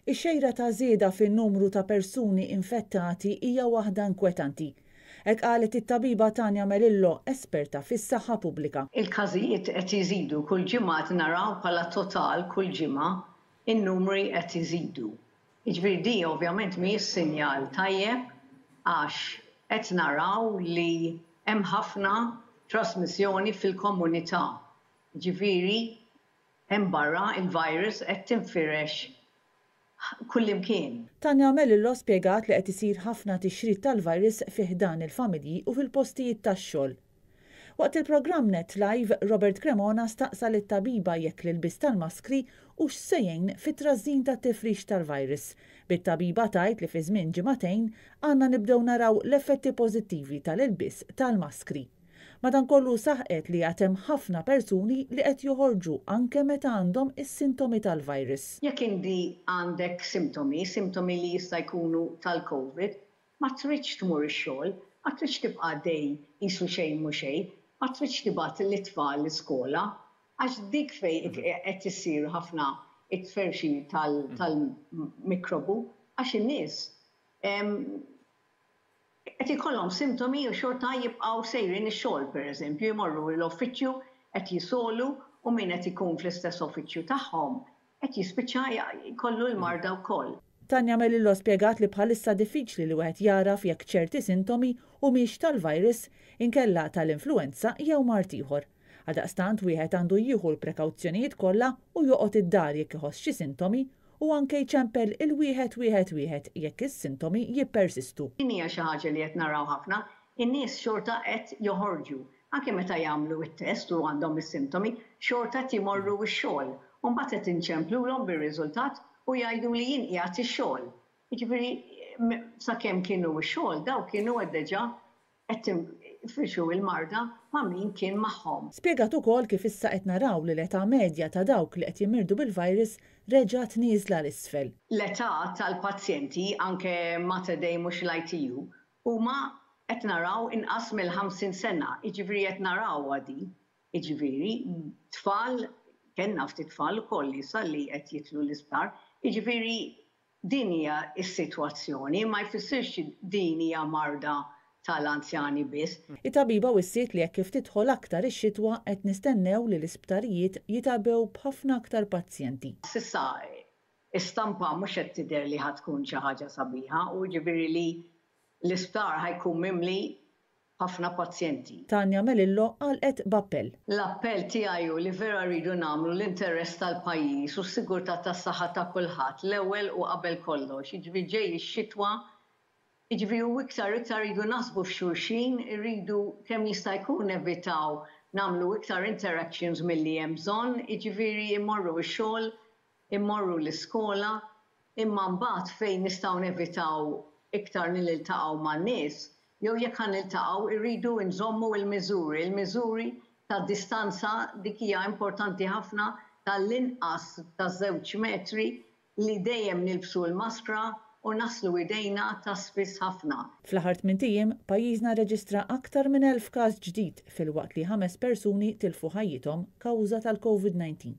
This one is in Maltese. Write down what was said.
Ix-xejra ta' żieda fin-numru ta' persuni infettati hija waħda inkwetanti. Hekk qalet it-Tabiba Tanya Melillo, esperta fis-saħħa pubblika. Il-każijiet qed iżidu kull ġimgħa qed naraw bħala total kull ġimgħa in-numri qed iżidu. Jiġifieri di ovvjament mhijiex sinjal tajjeb għax qed naraw li hemm ħafna trasmissjoni fil-komunità. Jiġifieri hemm barra il-virus qed tinfirex kullimkien. Tanya Melillo spjegat li qed isir ħafna tixrid tal-virus fih dan il-familji u fil-postijiet tax-xogħol. Waqt il-programm Net Live, Robert Cremona staqsa lit-Tabiba jekk l-ilbis tal-maskri u x'sejjin fit-trażżin tat-tifrix tal-virus. Bit-Tabiba tgħid li fi żmien ġimagħtejn għandna nibdew naraw l-effetti pożittivi tal-ilbis tal-maskri. Madankollu saħqet li għad hemm ħafna persuni li qed joħorġu anke meta għandhom is-sintomi tal-virus. Jekk inti għandek sintomi li jista' jkunu tal-COVID, ma tridx tmur ix-xogħol, ma tridx tibqa' dej qisu xejn mhu xejn, ma tridx tibgħat l-itfal l-iskola, għax dik fejn qed issir ħafna it-tferxi tal-mikrobu għax in-nies qed ikollhom sintomi u xorta jibqgħu sejrin ix-xogħol pereżempju, jmorru l-uffiċċju qed jisolu u min qed ikun fl-istess uffiċċju tagħhom qed jispiċċa jkollu l-marda wkoll. Tanya Melillo spjegat li bħalissa diffiċli li wieħed jaraf jekk ċerti sintomi humiex tal-virus inkella tal-influenza jew mard ieħor. Għaldaqstant wieħed għandu jieħu l-prekawzjonijiet kollha u joqgħod id-dar jekk iħoss xi sintomi u anke jċempel il-wieħed jekk is-sintomi jippersistu. Din hija xi ħaġa li qed naraw ħafna, in-nies xorta qed joħorġu. Anke meta jagħmlu t-test u għandhom is-sintomi, xorta qed jmorru x-xogħol. U mbagħad qed inċemplulhom bir-riżultat u jgħidu li jien qiegħed ix-xogħol. Jiġifieri sakemm kienu x-xogħol daw kienu deġà qed ifrixu il-marda ma' min kien magħhom. Spjegat ukoll kif issa qed naraw li l-età medja ta' dawk li qed jimirdu bil-virus reġgħet nieżla l-isfel. L-età tal-pazjenti anke meta dej mhux l-ITU huma qed naraw inqas mill-50 sena, jiġifieri qed naraw għadi. Jiġifieri tfal kellna ftit tfal ukoll issa li qed jitlu l-isptar, jiġifieri din hija s-sitwazzjoni ma jfissirx din hija marda tal-anzjani biss. It-Tabiba wissiet li jekk kif tidħol aktar ix-xitwa qed nistennew li l-isptarijiet jitabew b'ħafna aktar pazjenti. S'issa istampa mhux qed tidher li ħadd tkun xi ħaġa sabiħa u jiġifieri li l-isptar ħajkun mimli ħafna pazjenti. Tanya Melillo qalqet b'appell. L-appell tiegħi hu li vera rridu nagħmlu l-interess tal-pajjiż u s-sigurtà tas-saħħa ta' kulħadd l-ewwel u qabel kollox. Jiġifieri ġej ix-xitwa jiġifieri iktar rridu naħsbu f'xulxin, irridu kemm jista' jkun evitaw nagħmlu iktar interactions milli hemm bżonn, jiġifieri immorru x-xogħol, immorru l-iskola, imma mbagħad fejn nistgħu nevitaw iktar niltaqgħu man-nies, jew jekk ħaniltaqgħu irridu nżommu l-miżuri. Il-miżuri tad-distanza dik hija importanti ħafna tal-inqas ta' 2 metri li dejjem nilbsu l-maskra u naslu idejna ta' spiss ħafna. Fl-aħħar 8 ijiem pajjiżna reġistra aktar minn 1000 każ ġdid filwaqt li 5 persuni tilfu ħajjithom kawża tal-COVID-19.